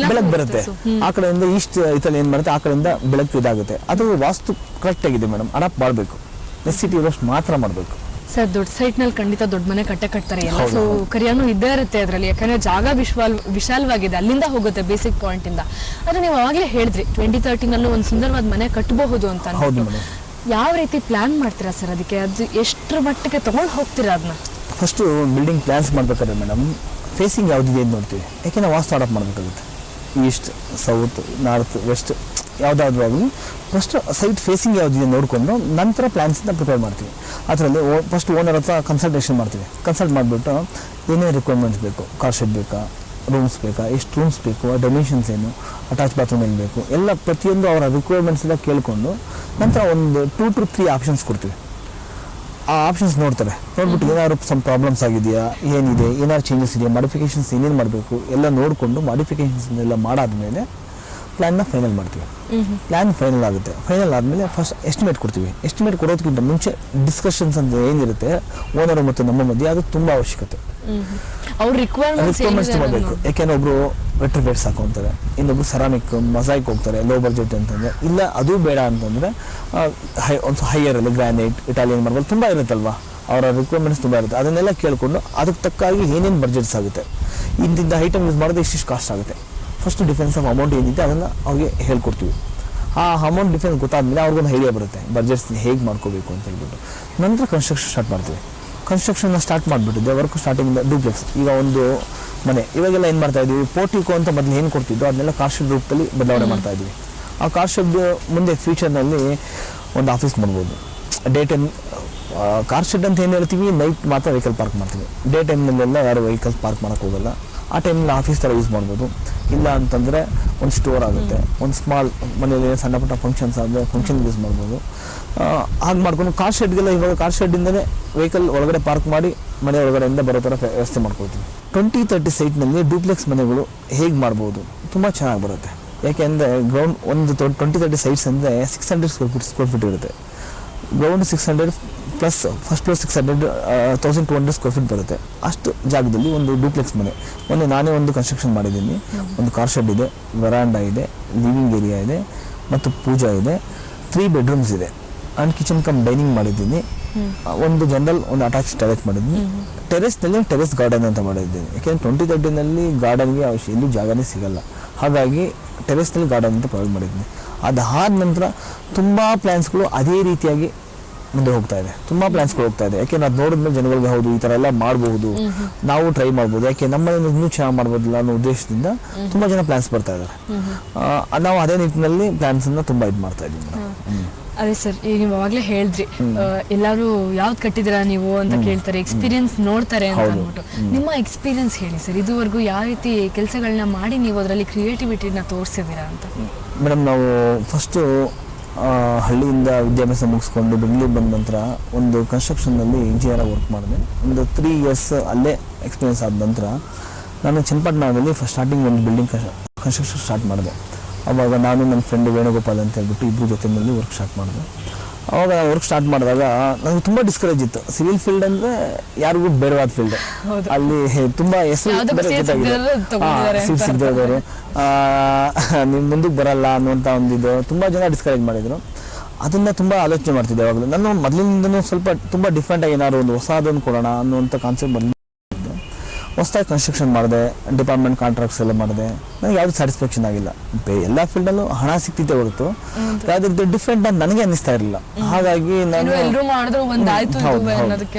ಬೆಳಕು ಬರುತ್ತೆ ಆ ಕಡೆಯಿಂದ ಈಸ್ಟ್ ಇತಲ್ಲಿ ಏನ್ ಮಾಡುತ್ತೆ, ಆ ಕಡೆಯಿಂದ ಬೆಳಕು ಇದಾಗುತ್ತೆ. ಅದು ವಾಸ್ತು ಕರೆಕ್ಟ್ ಆಗಿದೆ ಮೇಡಮ್, ಅಡಾಪ್ಟ್ ಮಾಡಬೇಕು. ನೆಸಿಟಿ ಇರೋಷ್ಟು ಮಾತ್ರ ಮಾಡಬೇಕು. ಸರ್, ದೊಡ್ಡ ಸೈಟ್ ನಲ್ಲಿ ಖಂಡಿತ ದೊಡ್ಡ ಮನೆ ಕಟ್ತಾರೆ, ಎಲ್ಲ ಸೌಕರ್ಯನೂ ಇದ್ದೇ ಇರುತ್ತೆ ಅದರಲ್ಲಿ. ಯಾಕಂದ್ರೆ ಜಾಗ ವಿಶಾಲವಾಗಿದೆ, ಅಲ್ಲಿಂದ ಹೋಗುತ್ತೆ ಬೇಸಿಕ್ ಪಾಯಿಂಟ್ ಇಂದ. ಆದ್ರೆ ನೀವು ಅವಾಗಲೇ ಹೇಳಿದ್ರಿ 2030 ನಲ್ಲೂ ಒಂದು ಸುಂದರವಾದ ಮನೆ ಕಟ್ಟಬಹುದು ಅಂತ. ಯಾವ ರೀತಿ ಪ್ಲಾನ್ ಮಾಡ್ತೀರಾ ಸರ್ ಅದಕ್ಕೆ? ಅದು ಎಷ್ಟರ ಮಟ್ಟಿಗೆ ತಗೊಂಡು ಹೋಗ್ತೀರಾ ಅದನ್ನ? ಫಸ್ಟ್ ಬಿಲ್ಡಿಂಗ್ ಪ್ಲಾನ್ಸ್ ಮಾಡ್ಬೇಕಾದ್ರೆ ಮೇಡಮ್ ಫೇಸಿಂಗ್ ಯಾವ್ದಿದೆ ಅಂತ ನೋಡ್ತೀವಿ. ಯಾಕೆಂದ್ರೆ ವಾಸ್ತು ಅಡಾಪ್ಟ್ ಮಾಡಬೇಕಾಗುತ್ತೆ. ಈಸ್ಟ್, ಸೌತ್, ನಾರ್ತ್, ವೆಸ್ಟ್ ಯಾವುದಾದ್ರೂ ಆಗಲಿ ಫಸ್ಟ್ ಸೈಟ್ ಫೇಸಿಂಗ್ ಯಾವುದಿದೆ ನೋಡಿಕೊಂಡು ನಂತರ ಪ್ಲಾನ್ಸ್ನ ಪ್ರಿಪೇರ್ ಮಾಡ್ತೀವಿ. ಅದರಲ್ಲಿ ಫಸ್ಟ್ ಓನರ್ ಹತ್ರ ಕನ್ಸಲ್ಟೇಷನ್ ಮಾಡ್ತೀವಿ. ಕನ್ಸಲ್ಟ್ ಮಾಡಿಬಿಟ್ಟು ಏನೇನು ರಿಕ್ವೈರ್ಮೆಂಟ್ಸ್ ಬೇಕು, ಕಾರ್ ಶೆಡ್ ಬೇಕಾ, ರೂಮ್ಸ್ ಬೇಕಾ, ಎಷ್ಟು ರೂಮ್ಸ್ ಬೇಕು, ಡೊನೇಷನ್ಸ್ ಏನು, ಅಟ್ಯಾಚ್ ಬಾತ್ರೂಮ್ ಏನು ಬೇಕು, ಎಲ್ಲ ಪ್ರತಿಯೊಂದು ಅವರ ರಿಕ್ವೈರ್ಮೆಂಟ್ಸ್ ಎಲ್ಲ ಕೇಳಿಕೊಂಡು ನಂತರ ಒಂದು 2 to 3 ಆಪ್ಷನ್ಸ್ ಕೊಡ್ತೀವಿ. ಆ ಆಪ್ಷನ್ಸ್ ನೋಡ್ತಾರೆ. ನೋಡ್ಬಿಟ್ಟು ಏನಾದ್ರು ಸಮ್ ಪ್ರಾಬ್ಲಮ್ಸ್ ಆಗಿದೆಯಾ, ಏನಿದೆ, ಏನಾದ್ರು ಚೇಂಜಸ್ ಇದೆಯಾ, ಮಾಡಿಫಿಕೇಶನ್ಸ್ ಏನೇನು ಮಾಡಬೇಕು ಎಲ್ಲ ನೋಡಿಕೊಂಡು ಮಾಡಿಫಿಕೇಶನ್ಸ್ ಎಲ್ಲ ಮಾಡಾದ್ಮೇಲೆ ಪ್ಲ್ಯಾನ್ನ ಫೈನಲ್ ಮಾಡ್ತೀವಿ. ಪ್ಲ್ಯಾನ್ ಫೈನಲ್ ಆಗುತ್ತೆ. ಫೈನಲ್ ಆದಮೇಲೆ ಫಸ್ಟ್ ಎಸ್ಟಿಮೇಟ್ ಕೊಡ್ತೀವಿ. ಎಸ್ಟಿಮೇಟ್ ಕೊಡೋದಕ್ಕಿಂತ ಮುಂಚೆ ಡಿಸ್ಕಷನ್ಸ್ ಅಂತ ಏನಿರುತ್ತೆ ಓನರ್ ಮತ್ತು ನಮ್ಮ ಮಧ್ಯೆ, ಅದು ತುಂಬ ಅವಶ್ಯಕತೆ. ರಿಕ್ವೈರ್ಮೆಂಟ್ಸ್ ಮಾಡಬೇಕು. ಯಾಕೆಂದ್ರೆ ಒಬ್ರು ವೆಟ್ರಿಫೈಡ್ ಸಾಕು ಅಂತಾರೆ, ಇನ್ನೊಬ್ರು ಸೆರಾಮಿಕ್ ಮೊಸಾಯಿಕ್ ಹೋಗ್ತಾರೆ ಲೋ ಬಜೆಟ್ ಅಂತಂದ್ರೆ. ಇಲ್ಲ ಅದು ಬೇಡ ಅಂತಂದ್ರೆ ಒಂದು ಹೈಯರ್ ಅಲ್ಲಿ ಗ್ರಾನೈಟ್, ಇಟಾಲಿಯನ್ ಮಾರ್ಬಲ್ ತುಂಬ ಇರುತ್ತಲ್ವಾ, ಅವರ ರಿಕ್ವೈರ್ಮೆಂಟ್ಸ್ ತುಂಬ ಇರುತ್ತೆ. ಅದನ್ನೆಲ್ಲ ಕೇಳಿಕೊಂಡು ಅದಕ್ಕೆ ತಕ್ಕಾಗಿ ಏನೇನು ಬಜೆಟ್ಸ್ ಆಗುತ್ತೆ, ಇಂತಿಂಥ ಐಟಮ್ ಯೂಸ್ ಮಾಡೋದು ಇಷ್ಟಿಷ್ಟು ಕಾಸ್ಟ್ ಆಗುತ್ತೆ, ಫಸ್ಟ್ ಡಿಫೆನ್ಸ್ ಆಫ್ ಅಮೌಂಟ್ ಏನಿದೆ ಅದನ್ನು ಅವ್ರಿಗೆ ಹೇಳ್ಕೊಡ್ತೀವಿ. ಆ ಅಮೌಂಟ್ ಡಿಫೆನ್ಸ್ ಗೊತ್ತಾದ್ಮೇಲೆ ಅವ್ರಿಗೊಂದು ಐಡಿಯಾ ಬರುತ್ತೆ ಬಜೆಟ್ಸ್ ಹೇಗೆ ಮಾಡ್ಕೋಬೇಕು ಅಂತ ಹೇಳ್ಬಿಟ್ಟು. ನಂತರ ಕನ್ಸ್ಟ್ರಕ್ಷನ್ ಸ್ಟಾರ್ಟ್ ಮಾಡ್ತೀವಿ. ಕನ್ಸ್ಟ್ರಕ್ಷನ್ನ ಸ್ಟಾರ್ಟ್ ಮಾಡಿಬಿಟ್ಟಿದ್ದೆ ವರ್ಕ್ ಸ್ಟಾರ್ಟಿಂಗ್ ಡೂಪ್ಲೆಕ್ಸ್. ಈಗ ಒಂದು ಮನೆ ಇವಾಗೆಲ್ಲ ಏನು ಮಾಡ್ತಾ ಇದ್ದೀವಿ, ಪೋರ್ಟಿಕೋ ಅಂತ ಮೊದಲು ಏನು ಕೊಡ್ತಿದ್ದೋ ಅದನ್ನೆಲ್ಲ ಕಾರ್ ಶೆಡ್ ರೂಪದಲ್ಲಿ ಬದಲಾವಣೆ ಮಾಡ್ತಾ ಇದ್ದೀವಿ. ಆ ಕಾರ್ ಶೆಡ್ ಮುಂದೆ ಫ್ಯೂಚರ್ನಲ್ಲಿ ಒಂದು ಆಫೀಸ್ ಮಾಡ್ಬೋದು. ಡೇ ಟೈಮ್ ಕಾರ್ ಶೆಡ್ ಅಂತ ಏನು ಹೇಳ್ತೀವಿ, ನೈಟ್ ಮಾತ್ರ ವೆಹಿಕಲ್ ಪಾರ್ಕ್ ಮಾಡ್ತೀವಿ. ಡೇ ಟೈಮ್ನಲ್ಲೆಲ್ಲ ಯಾರು ವೆಹಿಕಲ್ಸ್ ಪಾರ್ಕ್ ಮಾಡೋಕ್ಕೆ ಹೋಗಲ್ಲ. ಆ ಟೈಮಲ್ಲಿ ಆಫೀಸ್ ಥರ ಯೂಸ್ ಮಾಡ್ಬೋದು. ಇಲ್ಲ ಅಂತಂದರೆ ಒಂದು ಸ್ಟೋರ್ ಆಗುತ್ತೆ, ಒಂದು ಸ್ಮಾಲ್ ಮನೆಯಲ್ಲಿ ಸಣ್ಣ ಪುಟ್ಟ ಫಂಕ್ಷನ್ಸ್ ಆದರೆ ಫಂಕ್ಷನ್ ಯೂಸ್ ಮಾಡ್ಬೋದು. ಹಾಗೆ ಮಾಡ್ಕೊಂಡು ಕಾರ್ ಶೆಡ್ಗೆಲ್ಲ ಇವಾಗ ಕಾರ್ ಶೆಡ್ಡಿಂದಲೇ ವೆಹಿಕಲ್ ಒಳಗಡೆ ಪಾರ್ಕ್ ಮಾಡಿ ಮನೆ ಒಳಗಡೆಯಿಂದ ಬರೋ ಥರ ವ್ಯವಸ್ಥೆ ಮಾಡ್ಕೊಳ್ತೀವಿ. 2030 ಸೈಟ್ನಲ್ಲಿ ಡೂಪ್ಲೆಕ್ಸ್ ಮನೆಗಳು ಹೇಗೆ ಮಾಡ್ಬೋದು, ತುಂಬ ಚೆನ್ನಾಗಿ ಬರುತ್ತೆ. ಯಾಕೆಂದರೆ ಗ್ರೌಂಡ್ ಒಂದು 2030 ಸೈಟ್ಸ್ ಅಂದರೆ 600 ಸ್ಕ್ವೇರ್ ಫೀಟ್ ಇರುತ್ತೆ. Ground 600 plus first floor 600 1200 square feet ಬರುತ್ತೆ. ಅಷ್ಟು ಜಾಗದಲ್ಲಿ ಒಂದು ಡೂಪ್ಲೆಕ್ಸ್ ಮನೆ ನಾನೇ ಒಂದು ಕನ್ಸ್ಟ್ರಕ್ಷನ್ ಮಾಡಿದ್ದೀನಿ. ಒಂದು ಕಾರ್ ಶೆಡ್ ಇದೆ, ವರಾಂಡ ಇದೆ, ಲಿವಿಂಗ್ ಏರಿಯಾ ಇದೆ ಮತ್ತು ಪೂಜಾ ಇದೆ, 3 ಬೆಡ್ರೂಮ್ಸ್ ಇದೆ ಆ್ಯಂಡ್ ಕಿಚನ್ ಕಮ್ ಡೈನಿಂಗ್ ಮಾಡಿದ್ದೀನಿ. ಒಂದು ಜನರಲ್ ಒಂದು ಅಟ್ಯಾಚ್ ಟೆರೆಸ್ ಮಾಡಿದ್ದೀನಿ. ಟೆರೆಸ್ನಲ್ಲಿ ಟೆರೆಸ್ ಗಾರ್ಡನ್ ಅಂತ ಮಾಡಿದ್ದೀನಿ. ಯಾಕೆಂದರೆ 2030ನಲ್ಲಿ ಗಾರ್ಡನ್ಗೆ ಎಲ್ಲೂ ಜಾಗನೇ ಸಿಗಲ್ಲ. ಹಾಗಾಗಿ ಟೆರೆಸ್ನಲ್ಲಿ ಗಾರ್ಡನ್ ಅಂತ ಪ್ರೊವೈಡ್ ಮಾಡಿದ್ದೀನಿ. ಅದಾದ ನಂತರ ತುಂಬ ಪ್ಲ್ಯಾನ್ಸ್ಗಳು ಅದೇ ರೀತಿಯಾಗಿ ಮುಂದೆ ಹೋಗ್ತಾ ಇದೆ. ತುಂಬ ಪ್ಲ್ಯಾನ್ಸ್ಗಳು ಹೋಗ್ತಾ ಇದೆ. ಯಾಕೆಂದ್ರೆ ಅದು ನೋಡಿದ್ಮೇಲೆ ಜನಗಳಿಗೆ ಹೌದು ಈ ಥರ ಎಲ್ಲ ಮಾಡಬಹುದು, ನಾವು ಟ್ರೈ ಮಾಡ್ಬೋದು, ಯಾಕೆ ನಮ್ಮಲ್ಲಿ ಇನ್ನೂ ಚೆನ್ನಾಗಿ ಮಾಡ್ಬೋದಿಲ್ಲ ಅನ್ನೋ ಉದ್ದೇಶದಿಂದ ತುಂಬ ಜನ ಪ್ಲ್ಯಾನ್ಸ್ ಬರ್ತಾ ಇದ್ದಾರೆ. ನಾವು ಅದೇ ನಿಟ್ಟಿನಲ್ಲಿ ಪ್ಲ್ಯಾನ್ಸನ್ನು ತುಂಬ ಇದು ಮಾಡ್ತಾ ಇದ್ದೀವಿ. ಅದೇ ಸರ್, ಈಗ ನೀವು ಅವಾಗಲೇ ಹೇಳಿದ್ರಿ ಎಲ್ಲರೂ ಯಾವ್ದು ಕಟ್ಟಿದಿರಾ ನೀವು ಅಂತ ಕೇಳ್ತಾರೆ, ಎಕ್ಸ್ಪೀರಿಯನ್ಸ್ ನೋಡ್ತಾರೆ ಅಂತ ಅಂದ್ಬಿಟ್ಟು. ನಿಮ್ಮ ಎಕ್ಸ್ಪೀರಿಯನ್ಸ್ ಹೇಳಿ ಸರ್, ಇದುವರೆಗೂ ಯಾವ ರೀತಿ ಕೆಲಸಗಳನ್ನ ಮಾಡಿ ನೀವು ಅದರಲ್ಲಿ ಕ್ರಿಯೇಟಿವಿಟಿನ ತೋರಿಸಿದ್ದೀರಾ ಅಂತ? ಮೇಡಮ್, ನಾವು ಫಸ್ಟು ಹಳ್ಳಿಯಿಂದ ವಿದ್ಯಾಭ್ಯಾಸ ಮುಗಿಸ್ಕೊಂಡು ಬೆಂಗಳೂರು ಬಂದ ನಂತರ ಒಂದು ಕನ್ಸ್ಟ್ರಕ್ಷನ್ನಲ್ಲಿ ಇಂಜಿನಿಯರ್ ವರ್ಕ್ ಮಾಡಿದೆ. ಒಂದು 3 years ಅಲ್ಲೇ ಎಕ್ಸ್ಪೀರಿಯನ್ಸ್ ಆದ ನಂತರ ನಾನು ಚನ್ನಪಟ್ಟಣದಲ್ಲಿ ಸ್ಟಾರ್ಟಿಂಗ್ ಒಂದು ಬಿಲ್ಡಿಂಗ್ ಕನ್ಸ್ಟ್ರಕ್ಷನ್ ಸ್ಟಾರ್ಟ್ ಮಾಡಿದೆ. ಅವಾಗ ನಾನು ನನ್ನ ಫ್ರೆಂಡ್ ವೇಣುಗೋಪಾಲ್ ಅಂತ ಹೇಳ್ಬಿಟ್ಟು ಇಬ್ಬರು ಜೊತೆಯಲ್ಲಿ ವರ್ಕ್ ಸ್ಟಾರ್ಟ್ ಮಾಡಿದೆ. ಅವಾಗ ವರ್ಕ್ ಸ್ಟಾರ್ಟ್ ಮಾಡಿದಾಗ ನನಗೆ ತುಂಬ ಡಿಸ್ಕರೇಜ್ ಇತ್ತು. ಸಿವಿಲ್ ಫೀಲ್ಡ್ ಅಂದರೆ ಯಾರಿಗೂ ಬೇಡವಾದ ಫೀಲ್ಡ್. ಅಲ್ಲಿ ತುಂಬ ಹೆಸರು ಸೀಟ್ ಸಿಗದವರು ನೀವು ಮುಂದಕ್ಕೆ ಬರಲ್ಲ ಅನ್ನುವಂಥ ಒಂದಿದು ತುಂಬ ಜನ ಡಿಸ್ಕರೇಜ್ ಮಾಡಿದರು. ಅದನ್ನು ತುಂಬ ಆಲೋಚನೆ ಮಾಡ್ತಿದ್ದೆ. ಯಾವಾಗಲೂ ನಾನು ಮೊದಲಿನಿಂದನೂ ಸ್ವಲ್ಪ ತುಂಬ ಡಿಫ್ರೆಂಟಾಗಿ ಏನಾದ್ರು ಒಂದು ಹೊಸದನ್ನು ಕೊಡೋಣ ಅನ್ನುವಂಥ ಕಾನ್ಸೆಪ್ಟ್ ಬಂದು ಹೊಸದಾಗಿ ಕನ್ಸ್ಟ್ರಕ್ಷನ್ ಮಾಡಿದೆ, ಡಿಪಾರ್ಟ್ಮೆಂಟ್ ಕಾಂಟ್ರಾಕ್ಟ್ಸ್ ಎಲ್ಲ ಮಾಡಿದೆ, ನನಗೆ ಯಾವುದು ಸ್ಯಾಟಿಸ್ಫ್ಯಾಕ್ಷನ್ ಆಗಿಲ್ಲ. ಎಲ್ಲ ಫೀಲ್ಡಲ್ಲೂ ಹಣ ಸಿಕ್ತಿದ್ದೆ ಹೊರತು ಯಾವುದೇ ರೀತಿ ಡಿಫ್ರೆಂಟ್ ಅಂತ ನನಗೆ ಅನ್ನಿಸ್ತಾ ಇರಲಿಲ್ಲ. ಹಾಗಾಗಿ ನಾನು ಎಲ್ಲರೂ ಮಾಡಿದ್ರು ಒಂದಾಯ್ತು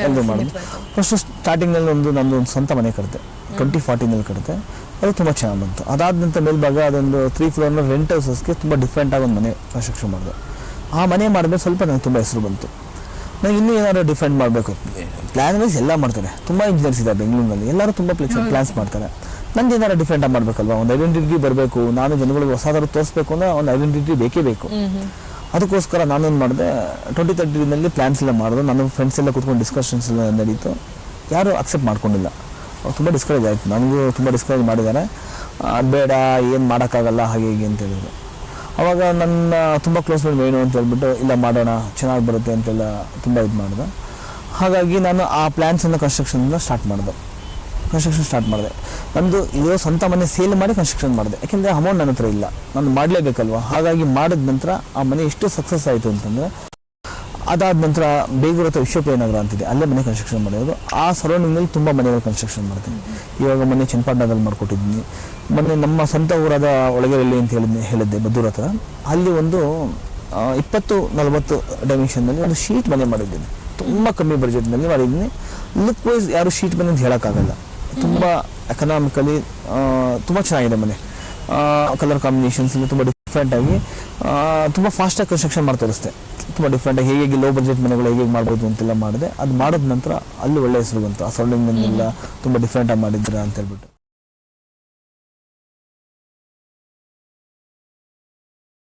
ಎಲ್ಲರೂ ಮಾಡಿದೆ. ಫಸ್ಟ್ ಸ್ಟಾರ್ಟಿಂಗ್ನಲ್ಲಿ ನಂದು ಒಂದು ಸ್ವಂತ ಮನೆ ಕಟ್ಟಿದೆ, 2014 ಕಟ್ಟಿದೆ. ಅದು ತುಂಬ ಚೆನ್ನಾಗಿ ಬಂತು. ಅದಾದ ನಂತರ ಮೇಲ್ಭಾಗ ಅದೊಂದು 3 ಫ್ಲೋರ್ನ ರೆಂಟ್ ಹೌಸಸ್ಗೆ ತುಂಬ ಡಿಫ್ರೆಂಟ್ ಆಗಿ ಒಂದು ಮನೆ ಕನ್ಸ್ಟ್ರಕ್ಷನ್ ಮಾಡಿದೆ. ಆ ಮನೆ ಮಾಡಿದ್ರೆ ಸ್ವಲ್ಪ ನನಗೆ ತುಂಬ ಹೆಸರು ಬಂತು. ನನಗೆ ಇನ್ನೂ ಏನಾದ್ರು ಡಿಫ್ರೆಂಟ್ ಮಾಡಬೇಕು, ಪ್ಲ್ಯಾನ್ ವೈಸ್ ಎಲ್ಲ ಮಾಡ್ತಾರೆ, ತುಂಬ ಇಂಜಿನಿಯರ್ಸ್ ಇದೆ ಬೆಂಗಳೂರಿನಲ್ಲಿ, ಎಲ್ಲರೂ ತುಂಬ ಪ್ಲಾನ್ಸ್ ಮಾಡ್ತಾರೆ. ನಂಗೆ ಏನಾದ್ರು ಡಿಫ್ರೆಂಟಾಗಿ ಮಾಡಬೇಕಲ್ವ, ಒಂದು ಐಡೆಂಟಿಟಿ ಬರಬೇಕು, ನಾನು ಜನಗಳಿಗೆ ಹೊಸದಾದ್ರು ತೋರಿಸ್ಬೇಕು ಅಂದರೆ ಒಂದು ಐಡೆಂಟಿಟಿ ಬೇಕೇ ಬೇಕು. ಅದಕ್ಕೋಸ್ಕರ ನಾನೇನು ಮಾಡಿದೆ, 2013 ಪ್ಲ್ಯಾನ್ಸ್ ಎಲ್ಲ ಮಾಡಿದೆ. ನನ್ನ ಫ್ರೆಂಡ್ಸ್ ಎಲ್ಲ ಕೂತ್ಕೊಂಡು ಡಿಸ್ಕಷನ್ಸ್ ಎಲ್ಲ ನಡೀತು. ಯಾರೂ ಅಕ್ಸೆಪ್ಟ್ ಮಾಡ್ಕೊಂಡಿಲ್ಲ. ತುಂಬ ಡಿಸ್ಕರೇಜ್ ಆಯಿತು, ನನಗೂ ತುಂಬ ಡಿಸ್ಕರೇಜ್ ಮಾಡಿದ್ದಾರೆ. ಬೇಡ, ಏನು ಮಾಡೋಕ್ಕಾಗಲ್ಲ, ಹಾಗೆ ಹೀಗೆ ಅಂತ ಹೇಳಿದ್ರು. ಅವಾಗ ನನ್ನ ತುಂಬ ಕ್ಲೋಸ್ ಫ್ರೆಂಡ್ ಏನು ಅಂತ ಹೇಳ್ಬಿಟ್ಟು ಇಲ್ಲ ಮಾಡೋಣ, ಚೆನ್ನಾಗಿ ಬರುತ್ತೆ ಅಂತೆಲ್ಲ ತುಂಬ ಇದು ಮಾಡಿದೆ. ಹಾಗಾಗಿ ನಾನು ಆ ಪ್ಲ್ಯಾನ್ಸನ್ನು ಕನ್ಸ್ಟ್ರಕ್ಷನ್ನ ಸ್ಟಾರ್ಟ್ ಮಾಡಿದೆ. ನಂದು ಇರೋ ಸ್ವಂತ ಮನೆ ಸೇಲ್ ಮಾಡಿ ಕನ್ಸ್ಟ್ರಕ್ಷನ್ ಮಾಡಿದೆ. ಯಾಕೆಂದರೆ ಅಮೌಂಟ್ ನನ್ನ ಹತ್ರ ಇಲ್ಲ, ನಾನು ಮಾಡಲೇಬೇಕಲ್ವ. ಹಾಗಾಗಿ ಮಾಡಿದ ನಂತರ ಆ ಮನೆ ಎಷ್ಟು ಸಕ್ಸಸ್ ಆಯಿತು ಅಂತಂದರೆ, ಅದಾದ ನಂತರ ಬೇಗೂರು ಅಥವಾ ವಿಶ್ವಪ್ರಿಯ ನಗರ ಅಂತಿದೆ, ಅಲ್ಲೇ ಮನೆ ಕನ್ಸ್ಟ್ರಕ್ಷನ್ ಮಾಡಿರೋದು. ಆ ಸರೌಂಡಿಂಗ್ನಲ್ಲಿ ತುಂಬ ಮನೆಗಳು ಕನ್ಸ್ಟ್ರಕ್ಷನ್ ಮಾಡ್ತೀನಿ. ಇವಾಗ ಮೊನ್ನೆ ಚನ್ನಪಟ್ಟಣದಲ್ಲಿ ಮಾಡಿಕೊಟ್ಟಿದ್ದೀನಿ. ಮೊನ್ನೆ ನಮ್ಮ ಸ್ವಂತ ಊರಾದ ಒಳಗೆರೆಯಲ್ಲಿ ಅಂತ ಹೇಳಿದ್ದೆ ಬದ್ದೂರು ಹತ್ರ, ಅಲ್ಲಿ ಒಂದು 20-40 ಡೈಮೆನ್ಷನ್ನಲ್ಲಿ ಒಂದು ಶೀಟ್ ಮನೆ ಮಾಡಿದ್ದೀನಿ. ತುಂಬ ಕಮ್ಮಿ ಬಡ್ಜೆಟ್ನಲ್ಲಿ ಮಾಡಿದ್ದೀನಿ. ಲುಕ್ ವೈಸ್ ಯಾರು ಶೀಟ್ ಮನೆ ಅಂತ ಹೇಳೋಕ್ಕಾಗಲ್ಲ, ತುಂಬ ಎಕನಾಮಿಕಲಿ ತುಂಬ ಚೆನ್ನಾಗಿದೆ ಮನೆ. ಕಲರ್ ಕಾಂಬಿನೇಷನ್ಸ್ ತುಂಬ ಡಿಫ್ರೆಂಟಾಗಿ ತುಂಬ ಫಾಸ್ಟಾಗಿ ಕನ್ಸ್ಟ್ರಕ್ಷನ್ ಮಾಡಿ ತೋರಿಸ್ತೆ. ತುಂಬ ಡಿಫ್ರೆಂಟಾಗಿ ಹೇಗೆ ಲೋ ಬಡ್ಜೆಟ್ ಮನೆಗಳು ಹೇಗೆ ಮಾಡ್ಬೋದು ಅಂತೆಲ್ಲ ಮಾಡಿದೆ. ಅದು ಮಾಡಿದ ನಂತರ ಅಲ್ಲಿ ಒಳ್ಳೆ ಹೆಸರು ಬಂತು. ಆ ಸರೌಂಡಿಂಗ್ನೆಲ್ಲ ತುಂಬ ಡಿಫ್ರೆಂಟಾಗಿ ಮಾಡಿದ್ದೀರಾ ಅಂತ ಹೇಳ್ಬಿಟ್ಟು.